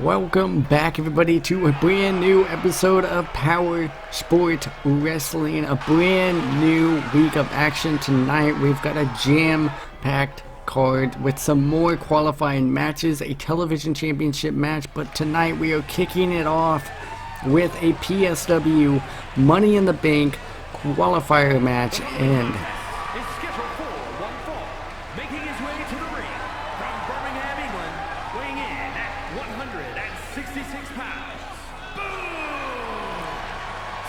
Welcome back, everybody, to a brand new episode of Power Sport Wrestling. A brand new week of action tonight. We've got a jam-packed card with some more qualifying matches, a television championship match, but tonight we are kicking it off with a PSW Money in the Bank qualifier match. And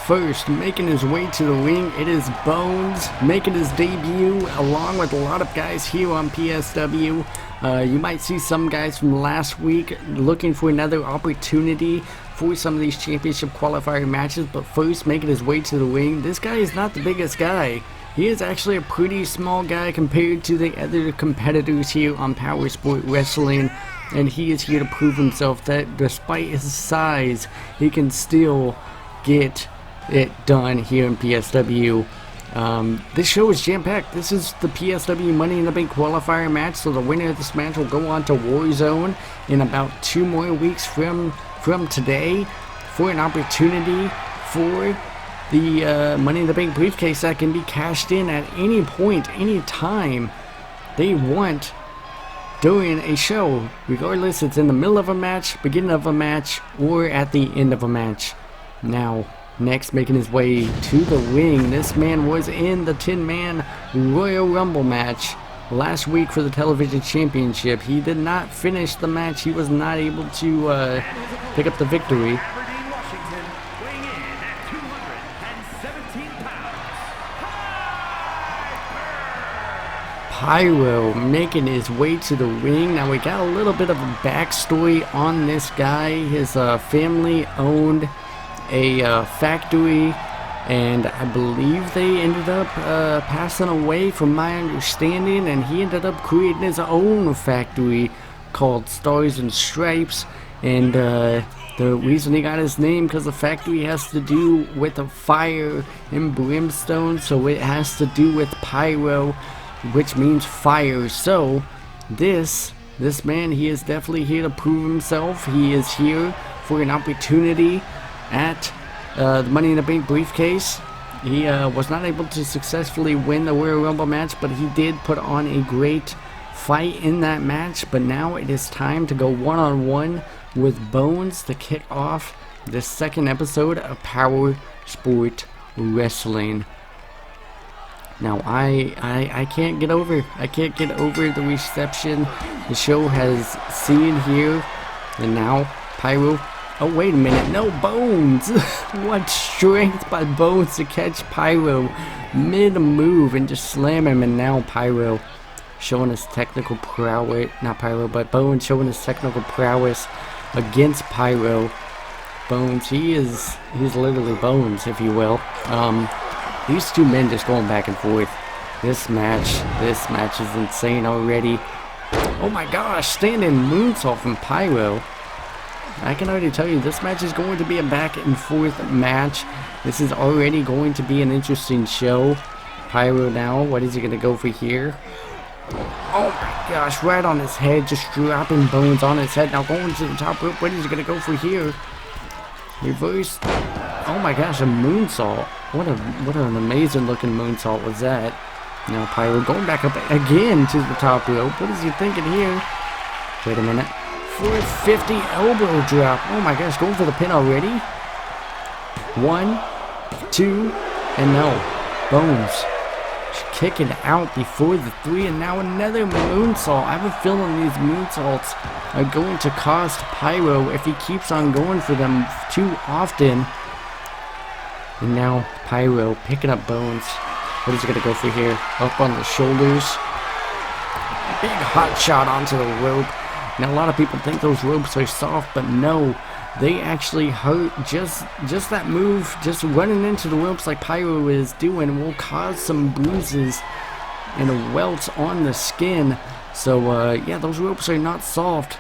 first, making his way to the ring, it is Bones making his debut along with a lot of guys here on PSW. You might see some guys from last week looking for another opportunity for some of these championship qualifier matches, but first making his way to the ring, this guy is not the biggest guy. He is actually a pretty small guy compared to the other competitors here on Power Sport Wrestling, and he is here to prove himself that despite his size, he can still get it done here in PSW. This show is jam-packed. This is the PSW Money in the Bank qualifier match, so the winner of this match will go on to Warzone in about 2 more weeks from today for an opportunity for the Money in the Bank briefcase that can be cashed in at any point, any time they want during a show, regardless it's in the middle of a match, beginning of a match, or at the end of a match. Now, next, making his way to the ring, this man was in the 10-man Royal Rumble match last week for the television championship. He did not finish the match. He was not able to pick up the victory. Pyro making his way to the ring. Now, we got a little bit of a backstory on this guy. His family owned a factory, and I believe they ended up passing away from my understanding, and he ended up creating his own factory called Stars and Stripes. And the reason he got his name, because the factory has to do with a fire and brimstone, so it has to do with pyro, which means fire. So this man, he is definitely here to prove himself. He is here for an opportunity at the Money in the Bank briefcase. He was not able to successfully win the Royal Rumble match, but he did put on a great fight in that match. But now it is time to go one-on-one with Bones to kick off the second episode of Power Sport Wrestling. Now I can't get over the reception the show has seen here. And now Pyro, oh, wait a minute. No, Bones. What strength by Bones to catch Pyro mid-move and just slam him. And now Pyro showing his technical prowess. Not Pyro, but Bones showing his technical prowess against Pyro. Bones, he's literally Bones, if you will. These two men just going back and forth. This match is insane already. Oh my gosh, standing moonsault from Pyro. I can already tell you this match is going to be a back and forth match. This is already going to be an interesting show. Pyro now, what is he going to go for here? Oh my gosh, right on his head, just dropping Bones on his head. Now going to the top rope, what is he going to go for here? Reverse. Oh my gosh, a moonsault. What an amazing looking moonsault was that. Now Pyro going back up again to the top rope. What is he thinking here? Wait a minute. 450 elbow drop. Oh my gosh, going for the pin already. 1, 2, and no. Bones kicking out before the 3, and now another moonsault. I have a feeling these moonsaults are going to cost Pyro if he keeps on going for them too often. And now Pyro picking up Bones. What is he going to go for here? Up on the shoulders. Big hot shot onto the rope. Now a lot of people think those ropes are soft, but no, they actually hurt. Just that move, just running into the ropes like Pyro is doing, will cause some bruises and welts on the skin. So yeah, those ropes are not soft.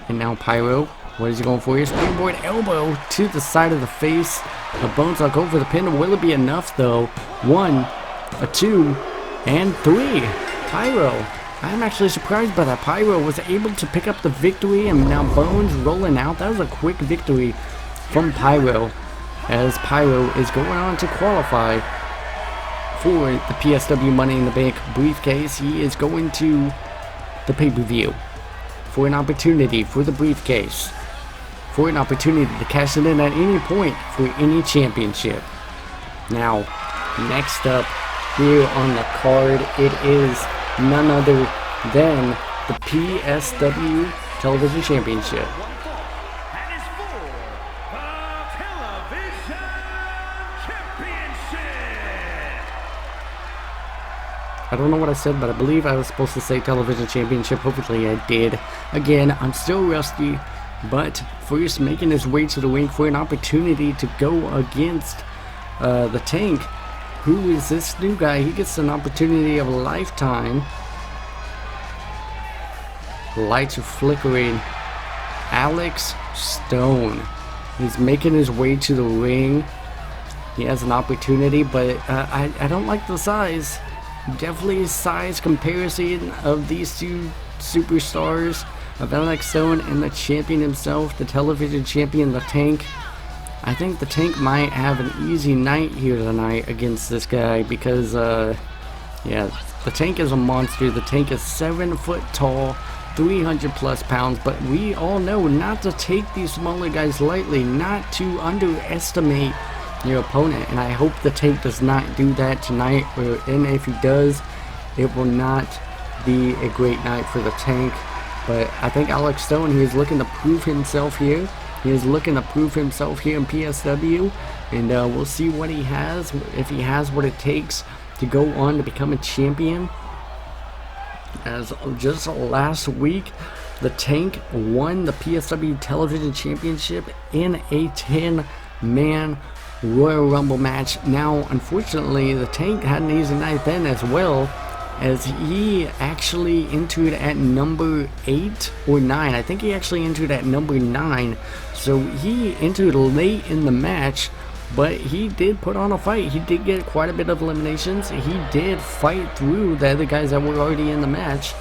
And now Pyro, what is he going for here? Springboard elbow to the side of the face. The Bones will go for the pin. Will it be enough though? 1, a 2, and 3. Pyro I'm actually surprised by that. Pyro was able to pick up the victory, and now Bones rolling out. That was a quick victory from Pyro, as Pyro is going on to qualify for the PSW Money in the Bank briefcase. He is going to the pay-per-view for an opportunity for the briefcase, for an opportunity to cash it in at any point for any championship. Now, next up here on the card, it is none other than the PSW Television Championship. That is for the Television Championship. I don't know what I said, but I believe I was supposed to say Television Championship. Hopefully I did. Again, I'm still rusty, but first making his way to the ring for an opportunity to go against the Tank. Who is this new guy? He gets an opportunity of a lifetime. Lights are flickering. Alex Stone is making his way to the ring. He has an opportunity, but I don't like the size. Definitely size comparison of these two superstars, of Alex Stone and the champion himself, the television champion, the Tank. I think the Tank might have an easy night here tonight against this guy because, yeah, the Tank is a monster. The Tank is 7 foot tall, 300 plus pounds, but we all know not to take these smaller guys lightly, not to underestimate your opponent, and I hope the Tank does not do that tonight, and if he does, it will not be a great night for the Tank. But I think Alex Stone, he is looking to prove himself here. He is looking to prove himself here in PSW, and we'll see what he has, if he has what it takes to go on to become a champion. As just last week, the Tank won the PSW Television Championship in a 10-man Royal Rumble match. Now, unfortunately, the Tank had an easy night then as well, as he actually entered at number 8 or 9. I think he actually entered at number 9. So he entered late in the match, but he did put on a fight. He did get quite a bit of eliminations. He did fight through the other guys that were already in the match.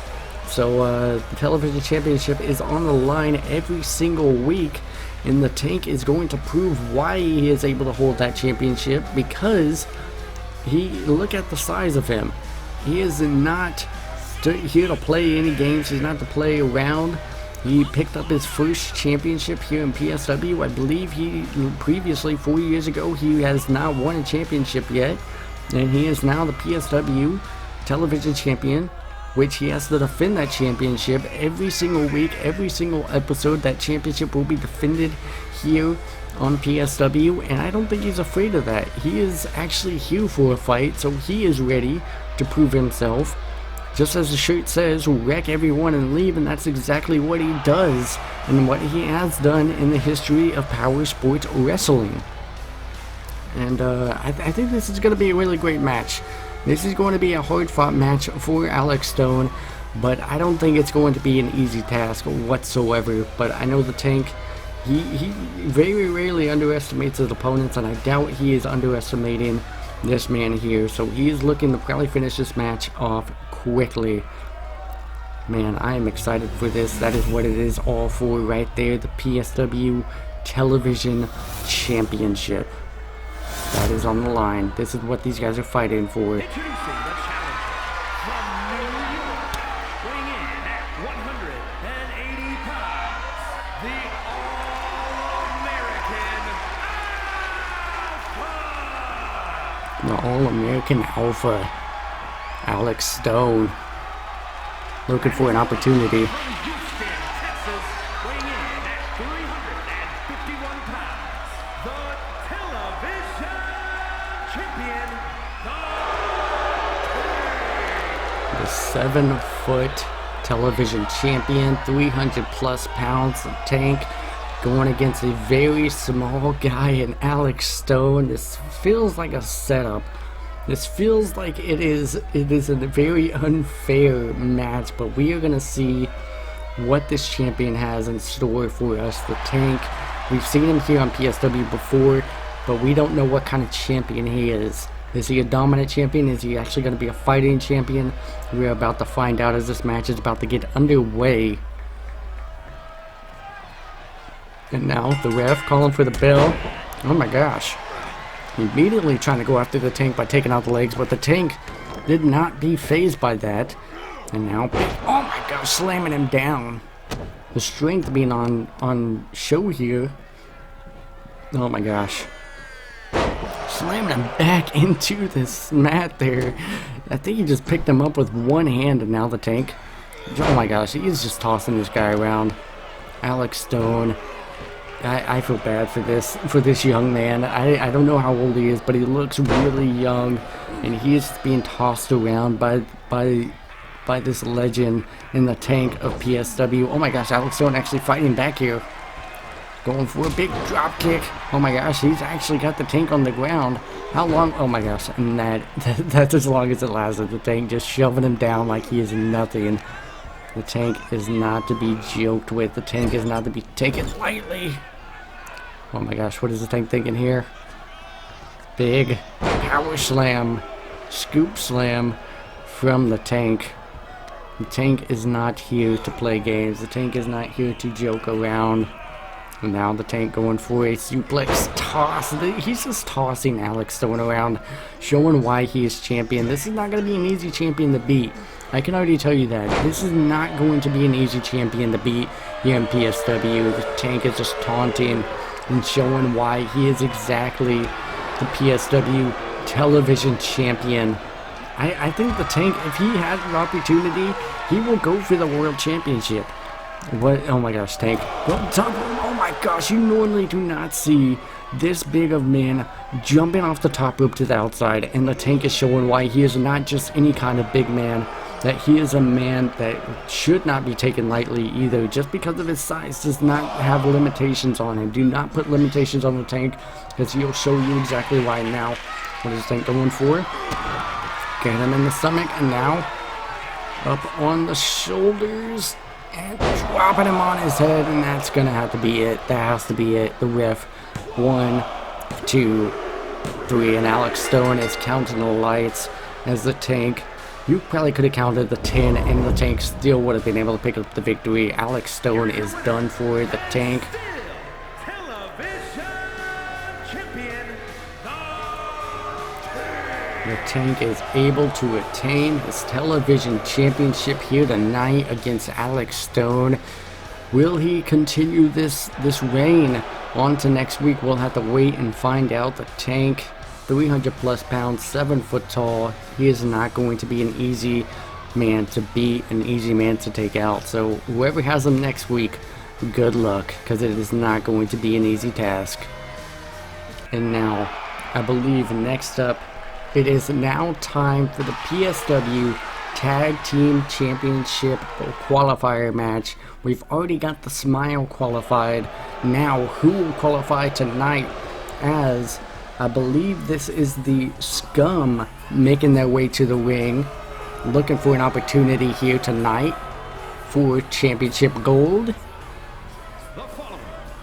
So the Television Championship is on the line every single week, and the Tank is going to prove why he is able to hold that championship, because look at the size of him. He is not here to play any games. He's not to play around. He picked up his first championship here in PSW. I believe he previously, 4 years ago, he has not won a championship yet, and he is now the PSW Television Champion, which he has to defend that championship every single week, every single episode. That championship will be defended here on PSW, and I don't think he's afraid of that. He is actually here for a fight, so he is ready to prove himself. Just as the shirt says, wreck everyone and leave, and that's exactly what he does, and what he has done in the history of Power Sports Wrestling. And I think this is going to be a really great match. This is going to be a hard-fought match for Alex Stone, but I don't think it's going to be an easy task whatsoever. But I know the Tank, he very rarely underestimates his opponents, and I doubt he is underestimating this man here. So he is looking to probably finish this match off quickly. Man, I am excited for this. That is what it is all for right there. The PSW Television Championship. That is on the line. This is what these guys are fighting for. Introducing the challenger from New York, weighing in at 180 pounds, the All-American Alpha. The All-American Alpha, Alex Stone, looking for an opportunity. From Houston, Texas, weighing in at 351 pounds, the television champion, The 7 foot television champion, 300 plus pounds of Tank, going against a very small guy in Alex Stone. This feels like a setup. This feels like it is a very unfair match, but we are going to see what this champion has in store for us. The Tank, we've seen him here on PSW before, but we don't know what kind of champion he is. Is he a dominant champion? Is he actually going to be a fighting champion? We're about to find out as this match is about to get underway. And now the ref calling for the bell. Oh my gosh. Immediately trying to go after the Tank by taking out the legs, but the Tank did not be phased by that. And now, oh my gosh, slamming him down. The strength being on show here. Oh my gosh. Slamming him back into this mat there. I think he just picked him up with one hand, and now the Tank. Oh my gosh, he's just tossing this guy around. Alex Stone. I feel bad for this young man. I don't know how old he is, but he looks really young, and he's being tossed around by this legend in the Tank of PSW. Oh my gosh, Alex Stone actually fighting back here. Going for a big drop kick. Oh my gosh, he's actually got the Tank on the ground. How long? Oh my gosh, and that's as long as it lasted. The Tank just shoving him down like he is nothing. The Tank is not to be joked with. The Tank is not to be taken lightly. Oh my gosh, what is the Tank thinking here? Big power slam, scoop slam from the Tank. The Tank is not here to play games. The Tank is not here to joke around. And now the Tank going for a suplex toss. He's just tossing Alex Stone around, showing why he is champion. This is not going to be an easy champion to beat. I can already tell you that. This is not going to be an easy champion to beat here in PSW. The Tank is just taunting and showing why he is exactly the PSW television champion. I think the Tank, if he has an opportunity, he will go for the World Championship. What? Oh my gosh, Tank. Oh my gosh, you normally do not see this big of man jumping off the top rope to the outside, and the Tank is showing why he is not just any kind of big man, that he is a man that should not be taken lightly either. Just because of his size does not have limitations on him. Do not put limitations on the Tank, because he'll show you exactly why. Now, what is the Tank going for? Get him in the stomach, and now up on the shoulders and dropping him on his head, and that's gonna have to be it. That has to be it. The ref, 1, 2, 3, and Alex Stone is counting the lights as the Tank. You probably could have counted the 10, and the Tank still would have been able to pick up the victory. Alex Stone is done for. The Tank. The Tank is able to attain his television championship here tonight against Alex Stone. Will he continue this reign on to next week? We'll have to wait and find out. The Tank, 300 plus pounds, 7 foot tall. He is not going to be an easy man to beat, an easy man to take out. So whoever has him next week, good luck, because it is not going to be an easy task. And now, I believe next up, it is now time for the PSW Tag Team Championship qualifier match. We've already got the Smile qualified. Now, who will qualify tonight? As I believe this is the Scum making their way to the ring, looking for an opportunity here tonight for championship gold. The following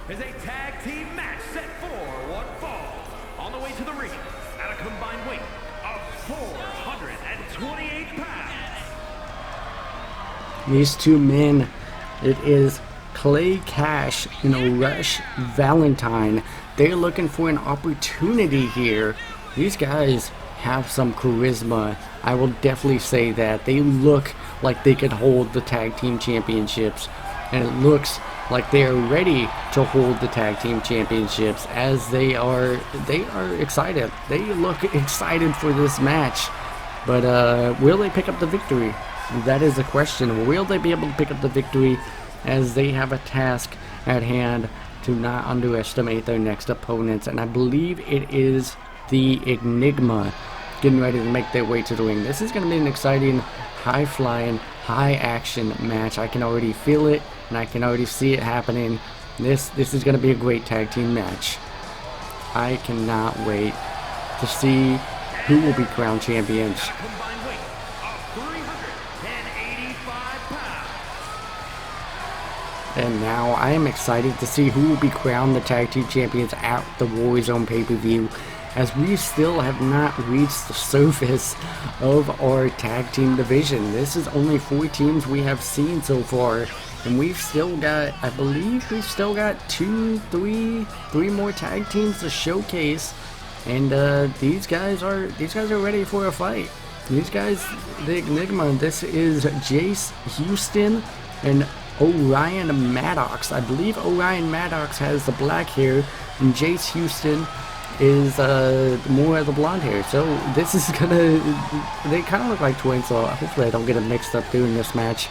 is a tag team match set for one fall. On the way to the ring at a combined weight of 428 pounds. These two men, it is Clay Cash and Rush Valentine. They're looking for an opportunity here. These guys have some charisma. I will definitely say that. They look like they could hold the tag team championships, and it looks like they are ready to hold the tag team championships, as they are excited. They look excited for this match. But will they pick up the victory? That is the question. Will they be able to pick up the victory, as they have a task at hand to not underestimate their next opponents? And I believe it is the Enigma getting ready to make their way to the ring. This is going to be an exciting, high-flying, high-action match. I can already feel it, and I can already see it happening. This is going to be a great tag team match. I cannot wait to see who will be crowned champions. At a combined weight of 385 pounds. And now I am excited to see who will be crowned the tag team champions at the Warzone pay-per-view. as we still have not reached the surface of our tag team division. This is only 4 teams we have seen so far, and we've still got, I believe we've still got 3 more tag teams to showcase, and these guys are ready for a fight. These guys, the Enigma, this is Jace Houston and Orion Maddox. I believe Orion Maddox has the black hair, and Jace Houston is more of the blonde hair. So this is gonna, they kind of look like twins, so hopefully I don't get them mixed up during this match.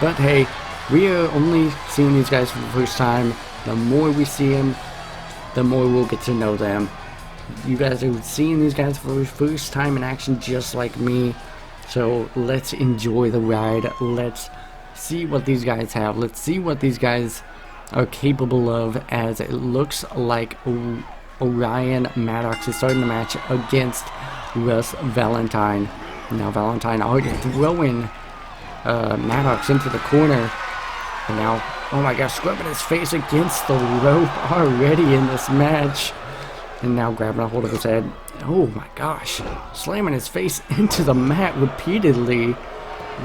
But hey, we are only seeing these guys for the first time. The more we see them, the more we'll get to know them. You guys are seeing these guys for the first time in action just like me, so let's enjoy the ride. Let's see what these guys have. Let's see what these guys are capable of, as it looks like Orion Maddox is starting the match against Russ Valentine. Now Valentine already throwing Maddox into the corner, and now, oh my gosh, scrubbing his face against the rope already in this match, and now grabbing a hold of his head. Oh my gosh, slamming his face into the mat repeatedly.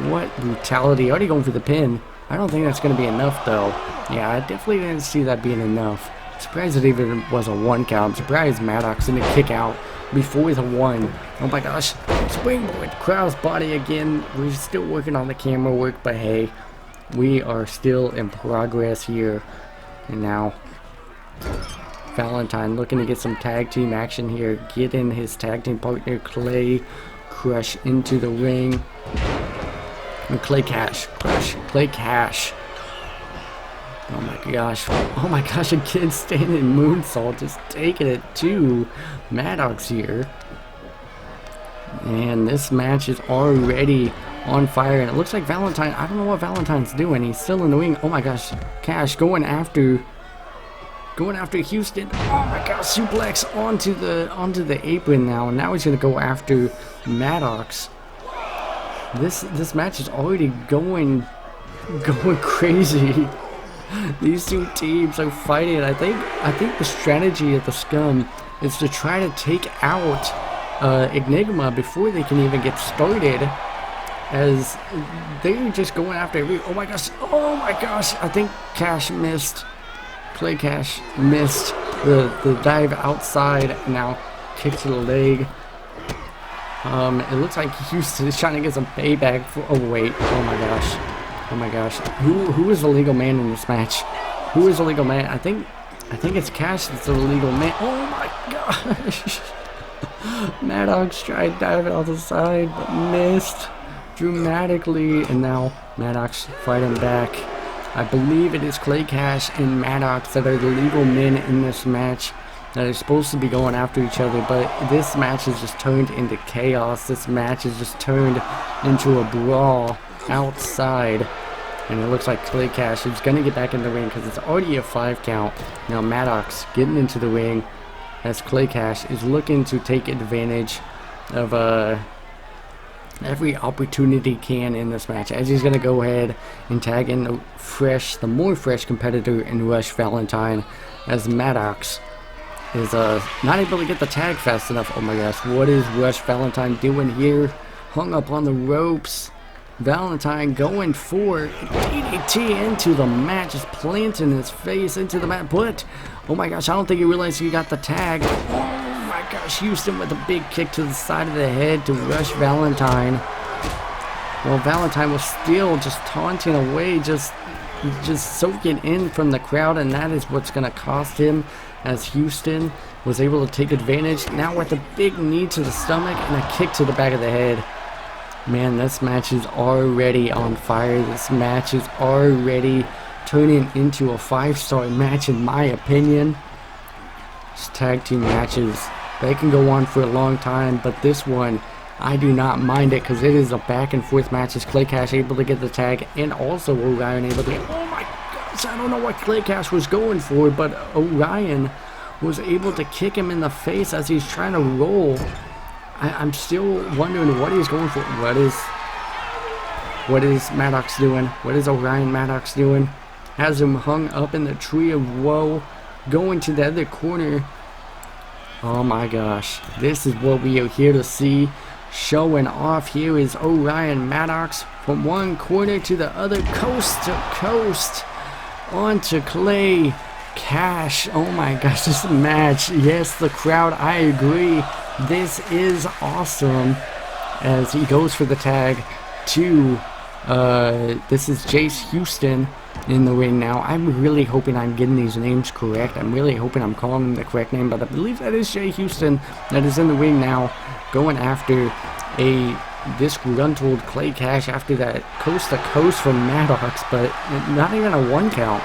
What brutality. Already going for the pin. I don't think that's going to be enough though. Yeah, I definitely didn't see that being enough. Surprised it even was a 1 count. I'm surprised Maddox didn't kick out before the 1. Oh my gosh. Springboard cross body again. We're still working on the camera work, but hey, we are still in progress here. And now Valentine looking to get some tag team action here. Getting his tag team partner Clay Crush into the ring. Clay Cash. Clay Cash. Oh my gosh, again, standing moonsault, just taking it to Maddox here. And this match is already on fire, and it looks like Valentine, I don't know what Valentine's doing. He's still in the wing. Oh my gosh, Cash going after Houston. Oh my gosh, suplex onto the apron now, and now he's gonna go after Maddox. This match is already going crazy. These 2 teams are fighting. I think the strategy of the Scum is to try to take out Enigma before they can even get started, as they're just going after every. Oh my gosh, I think Cash missed. Clay Cash missed the dive outside. Now kick to the leg. It looks like Houston is trying to get some payback for. Oh wait, oh my gosh, who is the legal man in this match? Who is the legal man? I think it's Cash that's the legal man. Oh my gosh. Maddox tried diving off the side but missed dramatically, and now Maddox fighting back. I believe it is Clay Cash and Maddox that are the legal men in this match, that are supposed to be going after each other, but this match has just turned into chaos. This match has just turned into a brawl outside, and it looks like Clay Cash is going to get back in the ring because it's already a 5 count. Now Maddox getting into the ring, as Clay Cash is looking to take advantage of every opportunity he can in this match, as he's going to go ahead and tag in the more fresh competitor in Rush Valentine, as Maddox is not able to get the tag fast enough. Oh my gosh, what is Rush Valentine doing here? Hung up on the ropes. Valentine going for DDT into the mat, just planting his face into the mat. But oh my gosh, I don't think he realized he got the tag. Oh my gosh, Houston with a big kick to the side of the head to Rush Valentine. Well, Valentine was still just taunting away, just soaking in from the crowd, and that is what's going to cost him, as Houston was able to take advantage. Now with a big knee to the stomach and a kick to the back of the head. Man, this match is already on fire. This match is already turning into a 5-star match in my opinion. These tag team matches, they can go on for a long time, but this one, I do not mind it because it is a back and forth match. Is Clay Cash able to get the tag, and also Orion able to get, oh my gosh, I don't know what Clay Cash was going for, but Orion was able to kick him in the face as he's trying to roll. I'm still wondering what he's going for. What is Maddox doing? What is Orion Maddox doing? Has him hung up in the tree of woe, going to the other corner. Oh my gosh, this is what we are here to see. Showing off here is Orion Maddox from one corner to the other, coast to coast, onto Clay Cash. Oh my gosh, this match, yes, the crowd, I agree, this is awesome. As he goes for the tag to, this is Jace Houston in the ring now. I'm really hoping I'm getting these names correct. I'm really hoping I'm calling him the correct name, but I believe that is Jay Houston that is in the ring now, going after a disgruntled Clay Cash after that coast to coast from Maddox, but not even a 1 count.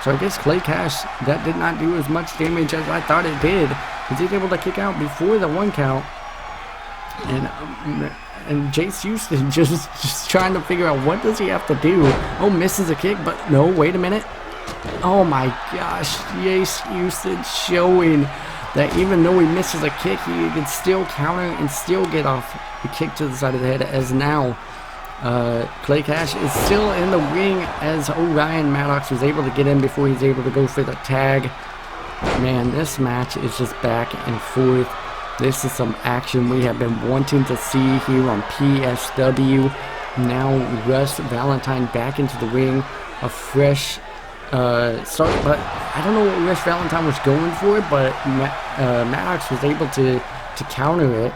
So I guess Clay Cash, that did not do as much damage as I thought it did. He was able to kick out before the 1 count. And Jace Houston just trying to figure out what does he have to do. Oh, misses a kick, but no, wait a minute. Oh my gosh, Jace Houston showing that even though he misses a kick, he can still counter and still get off the kick to the side of the head, as now Clay Cash is still in the ring, as Orion Maddox was able to get in before he's able to go for the tag. Man, this match is just back and forth. This is some action we have been wanting to see here on PSW. Now Russ Valentine back into the ring, a fresh start, but I don't know what Russ Valentine was going for, but Maddox was able to counter it.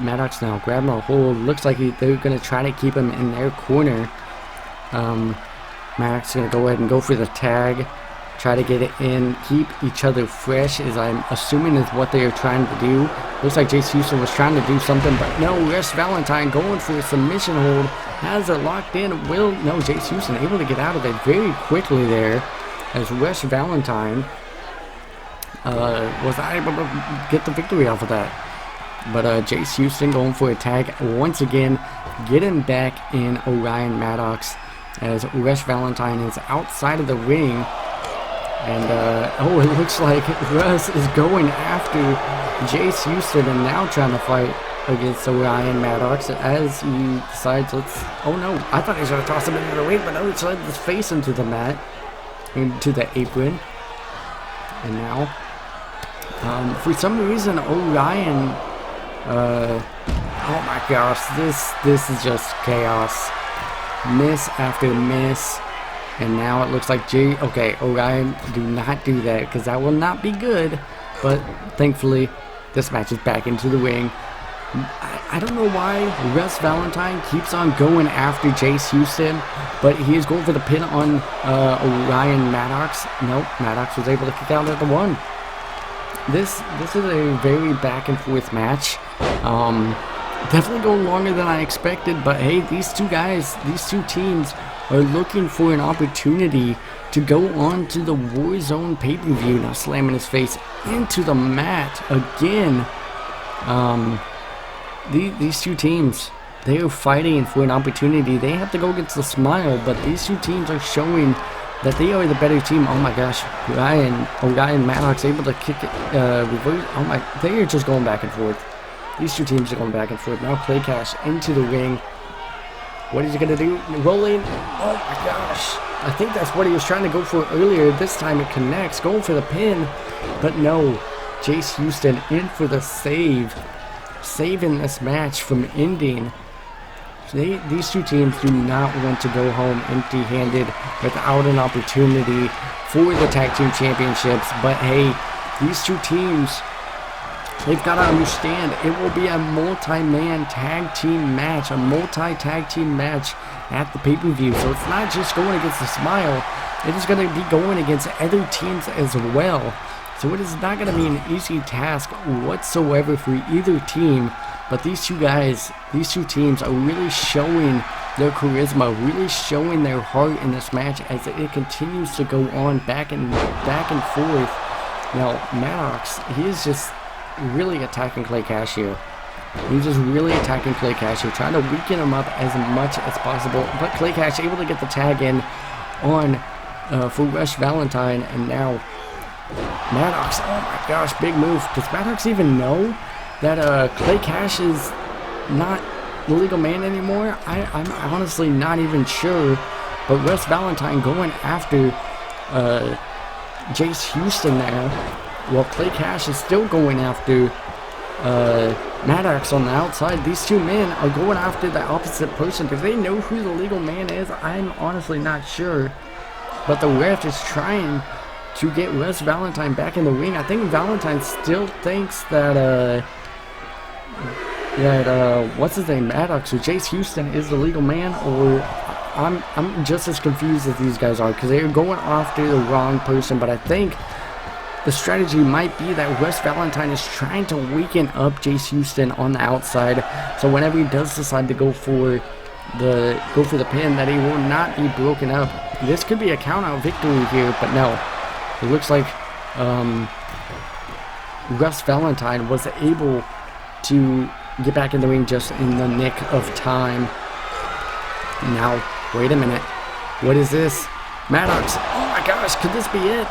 Maddox now grabbing a hold. Looks like they're going to try to keep him in their corner. Maddox is going to go ahead and go for the tag. Try to get it in, keep each other fresh, as I'm assuming is what they are trying to do. Looks like Jace Houston was trying to do something, but no, Russ Valentine going for a submission hold, has it locked in. No, Jace Houston able to get out of it very quickly there, as Russ Valentine was not able to get the victory off of that. But Jace Houston going for a tag once again, getting back in Orion Maddox, as Russ Valentine is outside of the ring. And, oh, it looks like Russ is going after Jace Houston and now trying to fight against Orion Maddox, as he decides, oh no, I thought he was going to toss him into the ring, but no, he slid his face into the mat, into the apron. And now, for some reason, Orion, oh my gosh, this is just chaos. Miss after miss. And now it looks like okay, Orion, do not do that, because that will not be good. But thankfully, this match is back into the ring. I don't know why Russ Valentine keeps on going after Jace Houston, but he is going for the pin on Orion Maddox. Nope, Maddox was able to kick out at the 1. This is a very back and forth match. Definitely going longer than I expected, but hey, these two guys, these two teams are looking for an opportunity to go on to the Warzone pay-per-view. Now slamming his face into the mat again. These two teams, they are fighting for an opportunity. They have to go against the Smile, but these two teams are showing that they are the better team. Oh my gosh, Orion Maddox able to kick it, reverse. Oh my, they are just going back and forth. These two teams are going back and forth. Now Clay Cash into the ring. What is he going to do? Rolling. Oh my gosh. I think that's what he was trying to go for earlier. This time it connects. Going for the pin. But no. Jace Houston in for the save. Saving this match from ending. These two teams do not want to go home empty-handed without an opportunity for the Tag Team Championships. But hey, these two teams, they've got to understand it will be a multi-man tag team match, a multi-tag team match at the pay-per-view. So it's not just going against the Smile, it is going to be going against other teams as well. So it is not going to be an easy task whatsoever for either team. But these two guys, these two teams are really showing their charisma, really showing their heart in this match as it continues to go on back and forth. Now Maddox, he is just really attacking Clay Cash here. He's just really attacking Clay Cash here, trying to weaken him up as much as possible. But Clay Cash able to get the tag in on for Russ Valentine, and now Maddox. Oh my gosh, big move. Does Maddox even know that Clay Cash is not the legal man anymore? I'm honestly not even sure. But Russ Valentine going after Jace Houston there. Well, Clay Cash is still going after Maddox on the outside. These two men are going after the opposite person. Do they know who the legal man is? I'm honestly not sure. But the ref is trying to get Wes Valentine back in the ring. I think Valentine still thinks that what's his name, Maddox or Jace Houston is the legal man, or I'm just as confused as these guys are because they're going after the wrong person. But I think the strategy might be that Wes Valentine is trying to weaken up Jace Houston on the outside, so whenever he does decide to go for the pin, that he will not be broken up. This could be a count-out victory here, but no. It looks like Wes Valentine was able to get back in the ring just in the nick of time. Now, wait a minute. What is this? Maddox. Oh my gosh, could this be it?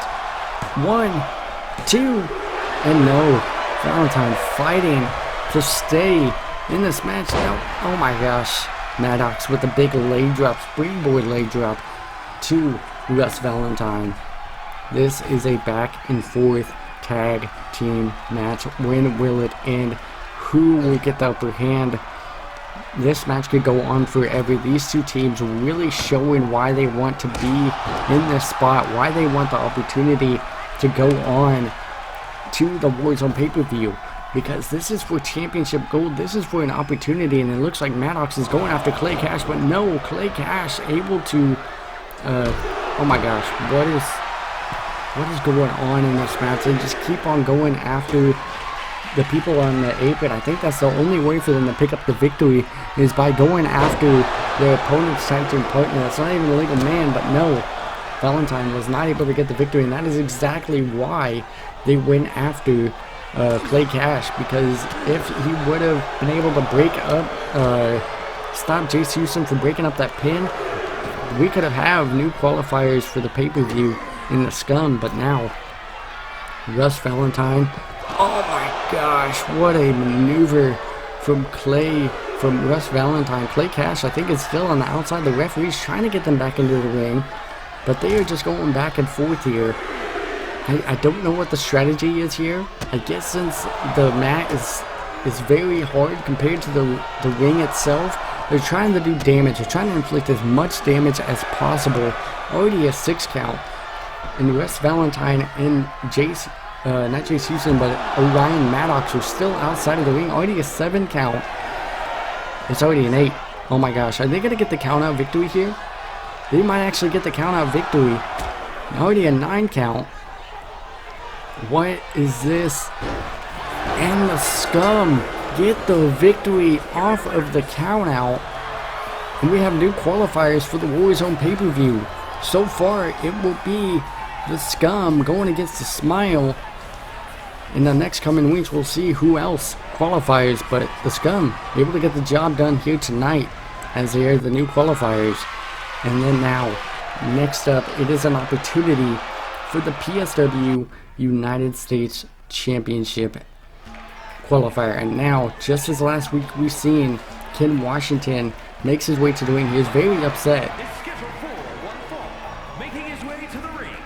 1, 2, and no. Valentine fighting to stay in this match. No. Oh my gosh. Maddox with the big leg drop, springboard leg drop to Wes Valentine. This is a back and forth tag team match. When will it end? Who will get the upper hand? This match could go on forever. These two teams really showing why they want to be in this spot, why they want the opportunity to go on to the Warzone pay-per-view, because this is for championship gold. This is for an opportunity, and it looks like Maddox is going after Clay Cash, but no, Clay Cash able to oh my gosh, what is going on in this match? They just keep on going after the people on the apron. I think that's the only way for them to pick up the victory, is by going after their opponent's tag team partner. It's not even a legal man, but no, Valentine was not able to get the victory, and that is exactly why they went after Clay Cash, because if he would have been able to break up, stop Jace Houston from breaking up that pin, we could have new qualifiers for the pay-per-view in the Scum. But now, Wes Valentine, oh my gosh, what a maneuver from Wes Valentine. Clay Cash, I think, is still on the outside. The referee's trying to get them back into the ring, but they are just going back and forth here. I don't know what the strategy is here. I guess since the mat is very hard compared to the ring itself, they're trying to do damage. They're trying to inflict as much damage as possible. Already a 6 count. And Wes Valentine and Jace, not Jace Houston, but Orion Maddox are still outside of the ring. Already a 7 count. It's already an 8. Oh my gosh. Are they going to get the count out victory here? They might actually get the count out victory. Already a 9 count. What is this? And the Scum get the victory off of the count out. And we have new qualifiers for the Warzone pay-per-view. So far, it will be the Scum going against the Smile. In the next coming weeks, we'll see who else qualifies. But the Scum able to get the job done here tonight, as they are the new qualifiers. And then now, next up, it is an opportunity for the PSW United States Championship qualifier. And now, just as last week we've seen, Ken Washington makes his way to the ring. He is very upset. Is scheduled for one fall, making his way to the ring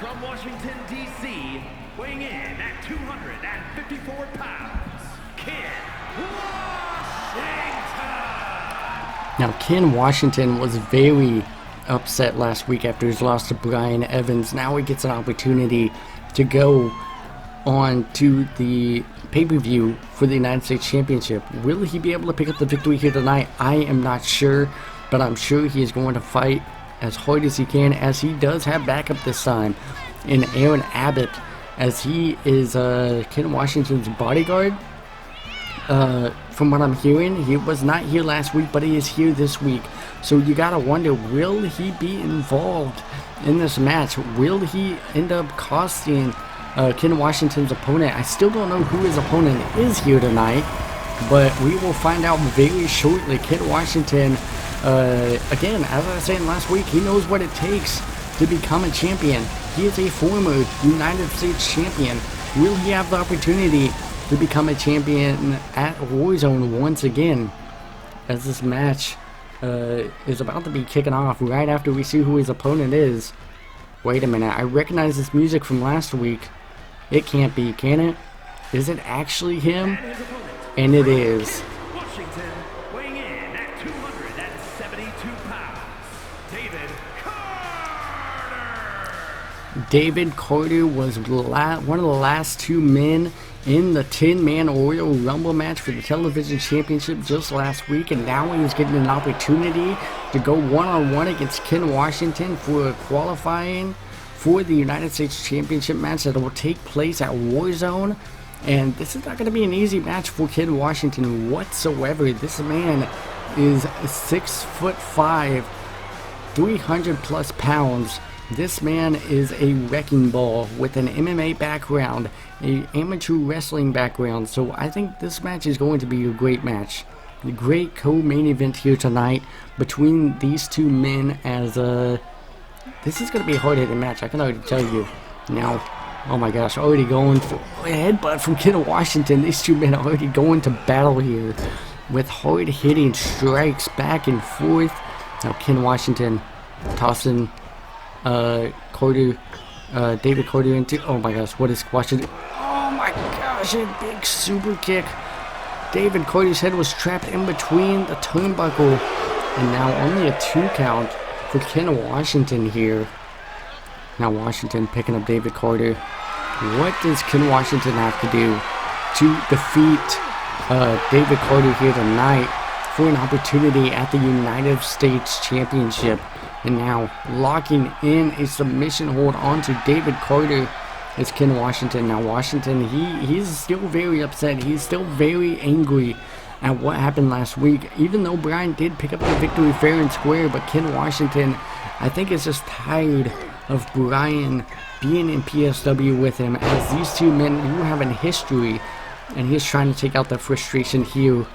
from Washington, D.C., weighing in at 254 pounds, Ken Washington. Now, Ken Washington was very upset last week after his loss to Brian Evans. Now he gets an opportunity to go on to the pay-per-view for the United States Championship. Will he be able to pick up the victory here tonight? I am not sure, but I'm sure he is going to fight as hard as he can, as he does have backup this time in Aaron Abbott, as he is Ken Washington's bodyguard. From what I'm hearing, he was not here last week, but he is here this week. So you gotta wonder, will he be involved in this match? Will he end up costing Ken Washington's opponent? I still don't know who his opponent is here tonight, but we will find out very shortly. Ken Washington, again, as I was saying last week, he knows what it takes to become a champion. He is a former United States champion. Will he have the opportunity to become a champion at Warzone once again, as this match is about to be kicking off right after we see who his opponent is? Wait a minute, I recognize this music from last week. It can't be, can it? Is it actually him? And it is. Washington, weighing in at 272 pounds, David Carter. David Carter was one of the last two men in the 10-man Royal Rumble match for the television championship just last week, and now he's getting an opportunity to go one-on-one against Ken Washington for qualifying for the United States Championship match that will take place at Warzone. And this is not going to be an easy match for Ken Washington whatsoever. This man is 6'5", 300 plus pounds. This man is a wrecking ball with an MMA background, an amateur wrestling background. So I think this match is going to be a great match. A great co-main event here tonight between these two men, as this is going to be a hard-hitting match, I can already tell you. Now, oh my gosh, already going for a headbutt from Ken Washington. These two men are already going to battle here with hard-hitting strikes back and forth. Now Ken Washington tossing David Carter into, oh my gosh, what is Washington? Oh my gosh, a big super kick. David Carter's head was trapped in between the turnbuckle, and now only a 2 count for Ken Washington here. Now Washington picking up David Carter. What does Ken Washington have to do to defeat David Carter here tonight for an opportunity at the United States Championship? And now locking in a submission hold onto David Carter is Ken Washington. Now Washington, he's still very upset. He's still very angry at what happened last week. Even though Brian did pick up the victory fair and square, but Ken Washington, I think, is just tired of Brian being in PSW with him, as these two men who have a history, and he's trying to take out the frustration here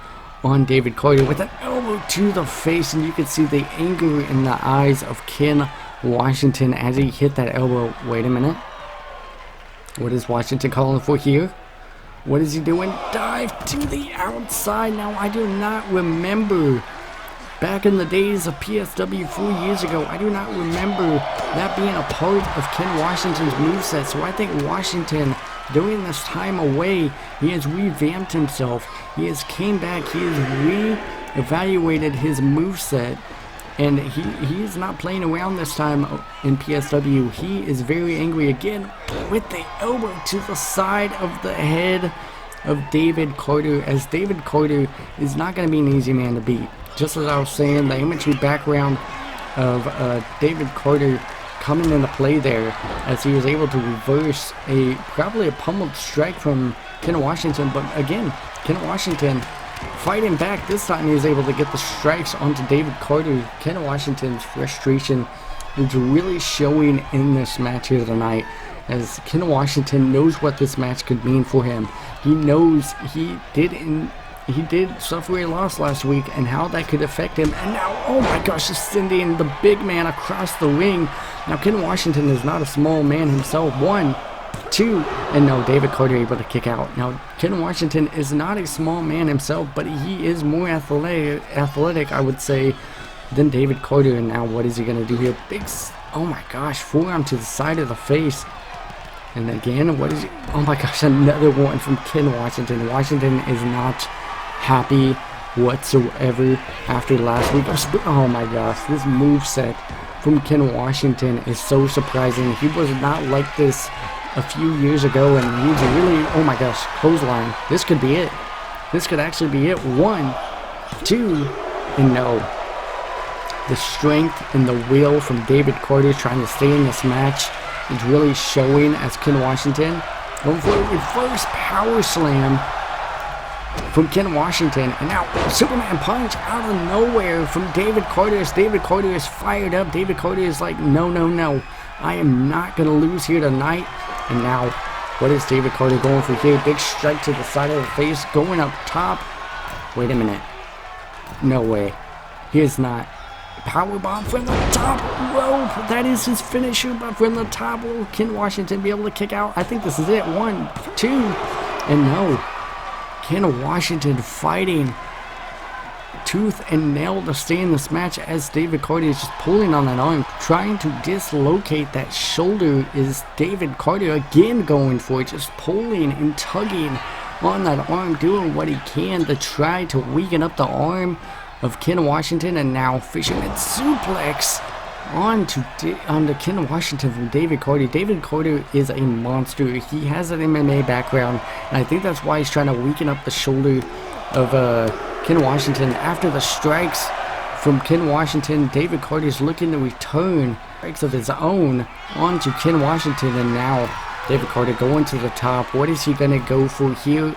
on David Carter with an elbow to the face, and you can see the anger in the eyes of Ken Washington as he hit that elbow. Wait a minute. What is Washington calling for here? What is he doing? Dive to the outside. Now, I do not remember back in the days of PSW 4 years ago, I do not remember that being a part of Ken Washington's moveset. So I think Washington, during this time away, he has revamped himself. He has came back. He has re-evaluated his moveset. And he is not playing around this time in PSW. He is very angry again with the elbow to the side of the head of David Carter, as David Carter is not going to be an easy man to beat. Just as I was saying, the amateur background of David Carter coming into play there, as he was able to reverse probably a pummeled strike from Ken Washington. But again, Ken Washington fighting back. This time he was able to get the strikes onto David Carter. Ken Washington's frustration is really showing in this match here tonight, as Ken Washington knows what this match could mean for him. He knows he did suffer a loss last week and how that could affect him. And now, oh my gosh, he's sending the big man across the ring. Now Ken Washington is not a small man himself. 1, 2, and no, David Carter able to kick out. Now Ken Washington is not a small man himself, but he is more athletic, I would say, than David Carter. And now what is he going to do here? Oh my gosh, forearm to the side of the face. And again, what is he? Oh my gosh, another one from Ken Washington. Washington is not happy whatsoever after last week. Oh my gosh, this moveset from Ken Washington is so surprising. He was not like this a few years ago, and he's really, oh my gosh, clothesline. This could be it. This could actually be it. 1, 2, and no. The strength and the will from David Carter trying to stay in this match is really showing, as Ken Washington going for a reverse power slam from Ken Washington. And now Superman punch out of nowhere from David Carter, as David Carter is fired up. David Carter is like, no, no, no, I am not going to lose here tonight. And now, what is David Carter going for here? Big strike to the side of the face, going up top. Wait a minute. No way. He is not. Powerbomb from the top rope. That is his finisher, but from the top, will Ken Washington be able to kick out? I think this is it. 1, 2, and no. Ken Washington fighting tooth and nail to stay in this match, as David Carter is just pulling on that arm, trying to dislocate that shoulder. Is David Carter again going for it, just pulling and tugging on that arm, doing what he can to try to weaken up the arm of Ken Washington. And now fisherman suplex onto Ken Washington from David Carter. David Carter is a monster. He has an MMA background, and I think that's why he's trying to weaken up the shoulder of Ken Washington. After the strikes from Ken Washington, David Carter is looking to return strikes of his own onto Ken Washington, and now David Carter going to the top. What is he going to go for here?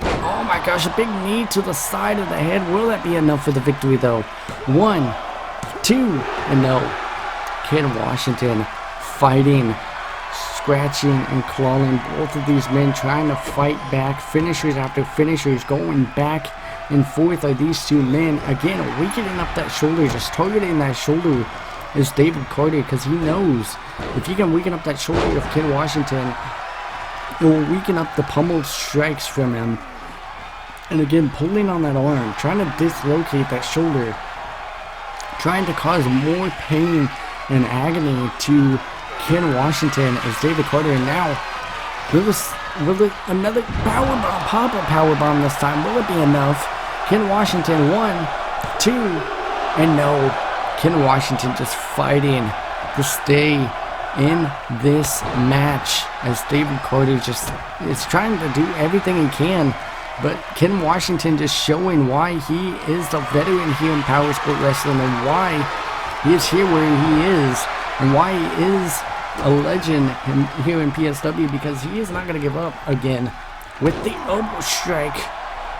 Oh my gosh, a big knee to the side of the head. Will that be enough for the victory though? 1, 2, and no. Ken Washington fighting, scratching and clawing. Both of these men trying to fight back. Finishers after finishers going back and forth are these two men. Again, weakening up that shoulder, just targeting that shoulder is David Carter, because he knows if he can weaken up that shoulder of Ken Washington, it will weaken up the pummeled strikes from him. And again, pulling on that arm, trying to dislocate that shoulder, trying to cause more pain and agony to Ken Washington as David Carter. And now, will it another powerbomb, pop-up powerbomb this time? Will it be enough? Ken Washington, 1, 2, and no. Ken Washington just fighting to stay in this match as David Carter just is trying to do everything he can. But Ken Washington just showing why he is the veteran here in Power Sport Wrestling, and why he is here where he is, and why he is a legend here in PSW, because he is not going to give up again with the elbow strike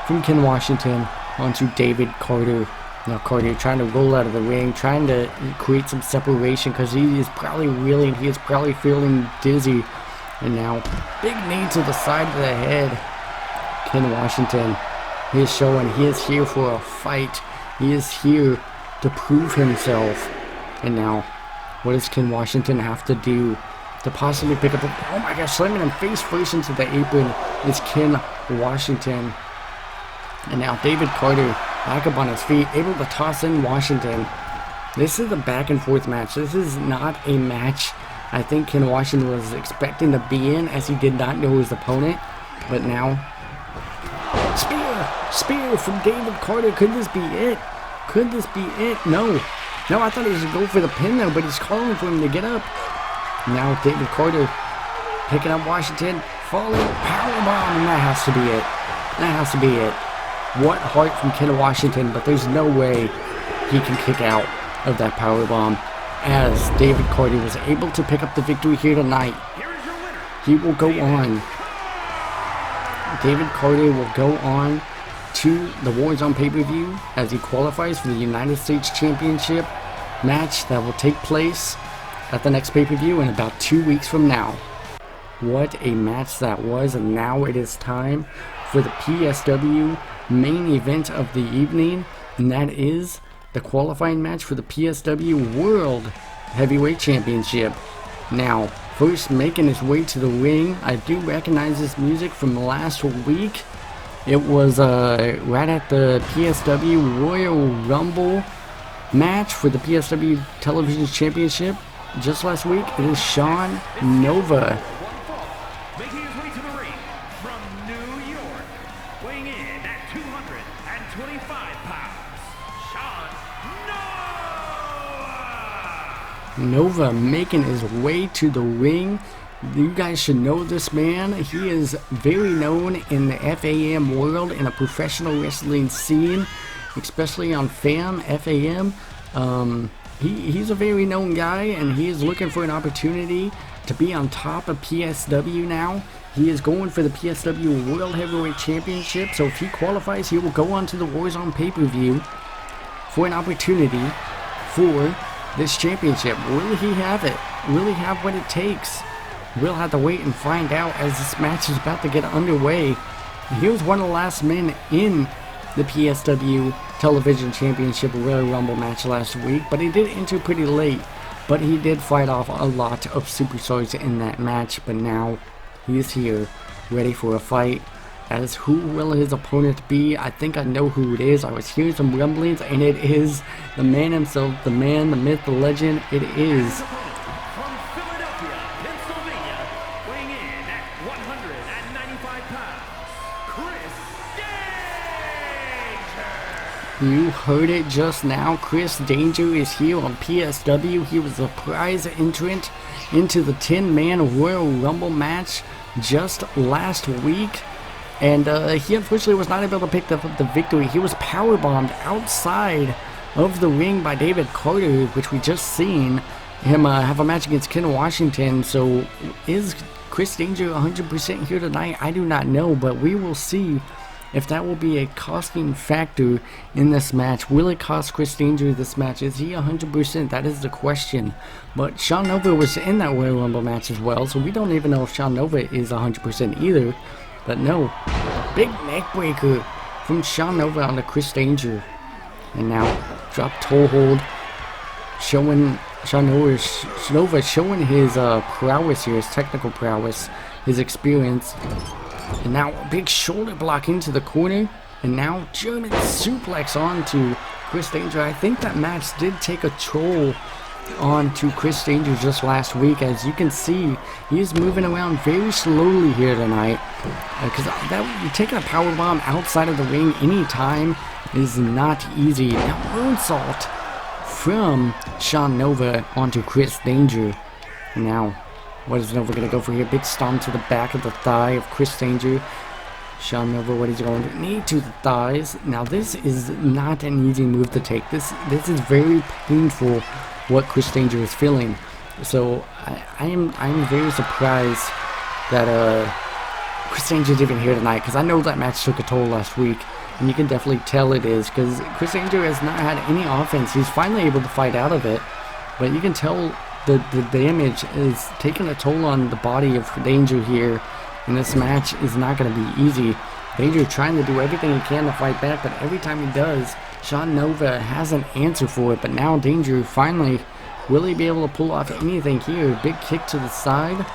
from Ken Washington onto David Carter. Now Carter trying to roll out of the ring, trying to create some separation, because he is probably reeling, he is probably feeling dizzy. And now, big knee to the side of the head. Ken Washington, he is showing he is here for a fight. He is here to prove himself. And now, what does Ken Washington have to do to possibly pick up the... Oh my gosh, slamming him face first into the apron is Ken Washington. And now David Carter back up on his feet, able to toss in Washington. This is a back and forth match. This is not a match I think Ken Washington was expecting to be in, as he did not know his opponent. But now, spear from David Carter. Could this be it? Could this be it? No, I thought he was going to go for the pin though, but he's calling for him to get up. Now David Carter picking up Washington, falling, powerbomb, and that has to be it. That has to be it. What heart from Ken Washington, but there's no way he can kick out of that powerbomb, as David Carter was able to pick up the victory here tonight. He will go on. David Carter will go on to the Warzone pay-per-view as he qualifies for the United States Championship match that will take place at the next pay-per-view in about 2 weeks from now. What a match that was, and now it is time for the PSW main event of the evening, and that is the qualifying match for the PSW World Heavyweight Championship. Now, first making his way to the ring, I do recognize this music from last week. It was right at the PSW Royal Rumble match for the PSW Television Championship just last week. It is Sean Nova. Making his way to the ring from New York, weighing in at 225 pounds, Sean Nova making his way to the ring. You guys should know this man. He is very known in the FAM world, in a professional wrestling scene, especially on FAM. He's a very known guy, and he is looking for an opportunity to be on top of PSW now. He is going for the PSW World Heavyweight Championship, so if he qualifies, he will go on to the Warzone pay-per-view for an opportunity for this championship. Will he have it? Will he have what it takes? We'll have to wait and find out as this match is about to get underway. He was one of the last men in the PSW Television Championship Royal Rumble match last week, but he did enter pretty late. But he did fight off a lot of superstars in that match, but now he is here, ready for a fight as who will his opponent be. I think I know who it is. I was hearing some rumblings, and it is the man himself, the man, the myth, the legend. It is From Philadelphia, Pennsylvania, weighing in at 195 pounds, Chris Danger. You heard it just now. Chris Danger is here on PSW. He was a prize entrant into the 10-man Royal Rumble match just last week. And he unfortunately was not able to pick up the victory. He was powerbombed outside of the ring by David Carter, which we just seen him have a match against Ken Washington. So is Chris Danger 100% here tonight? I do not know, but we will see if that will be a costing factor in this match. Will it cost Chris Danger this match? Is he 100%? That is the question. But Sean Nova was in that Royal Rumble match as well, so we don't even know if Sean Nova is 100% either. But no, big neck breaker from Sean Nova on the Chris Danger. And now, drop toe hold, showing Sean Nova showing his prowess here, his technical prowess, his experience. And now a big shoulder block into the corner. And now German suplex onto Chris Danger. I think that match did take a toll onto Chris Danger just last week. As you can see, he is moving around very slowly here tonight. Because taking a powerbomb outside of the ring anytime is not easy. Now moonsault from Sean Nova onto Chris Danger. And now, what is Nova going to go for here? Big stomp to the back of the thigh of Chris Danger. Sean Nova, what is he going to do? Knee to the thighs. Now this is not an easy move to take. This is very painful, what Chris Danger is feeling. So I'm very surprised that Chris Danger's even here tonight, because I know that match took a toll last week, and you can definitely tell it is, because Chris Danger has not had any offense. He's finally able to fight out of it, but you can tell the damage is taking a toll on the body of Danger here, and this match is not going to be easy. Danger trying to do everything he can to fight back, but every time he does, Sean Nova has an answer for it. But now Danger finally, will he be able to pull off anything here? Big kick to the side.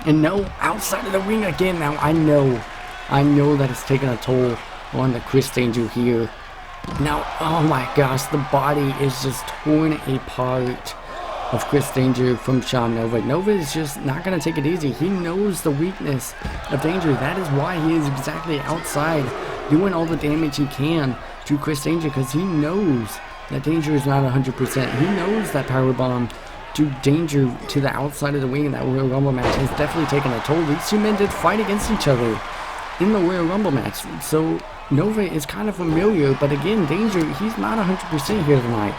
And no, outside of the ring again. Now I know that it's taking a toll on the Chris Danger here. Now, oh my gosh, the body is just torn apart of Chris Danger from Sean Nova. Nova is just not going to take it easy. He knows the weakness of Danger. That is why he is exactly outside doing all the damage he can to Chris Danger, because he knows that Danger is not 100%. He knows that powerbomb to Danger to the outside of the ring in that Royal Rumble match has definitely taken a toll. These two men did fight against each other in the Royal Rumble match, so Nova is kind of familiar. But again, Danger, he's not 100% here tonight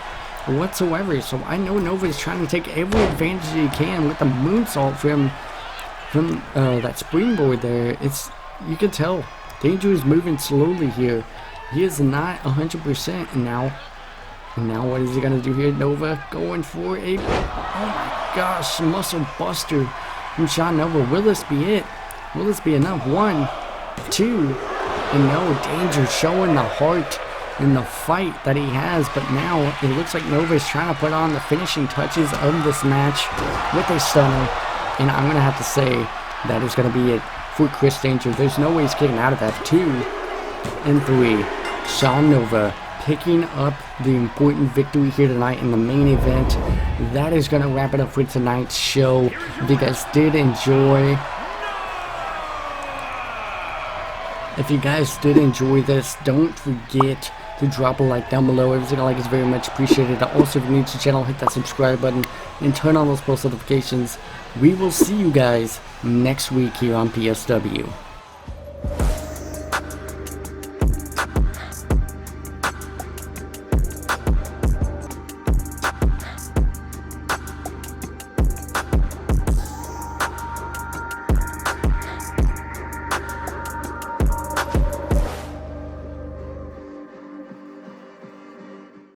whatsoever. So I know Nova is trying to take every advantage he can with the moonsault from that springboard there. You can tell Danger is moving slowly here. He is not 100%. And now what is he gonna do here? Nova going for a, oh my gosh, muscle buster from Sean Nova. Will this be it? Will this be enough? 1, 2, and no, Danger showing the heart in the fight that he has. But now it looks like Nova is trying to put on the finishing touches of this match with a stunner, and I'm gonna have to say that is gonna be it for Chris Danger. There's no way he's getting out of that. 2 and 3, Sean Nova picking up the important victory here tonight in the main event. That is gonna wrap it up for tonight's show. If you guys did enjoy this, don't forget to drop a like down below. Every single like is very much appreciated. Also, if you're new to the channel, hit that subscribe button and turn on those post notifications. We will see you guys next week here on PSW.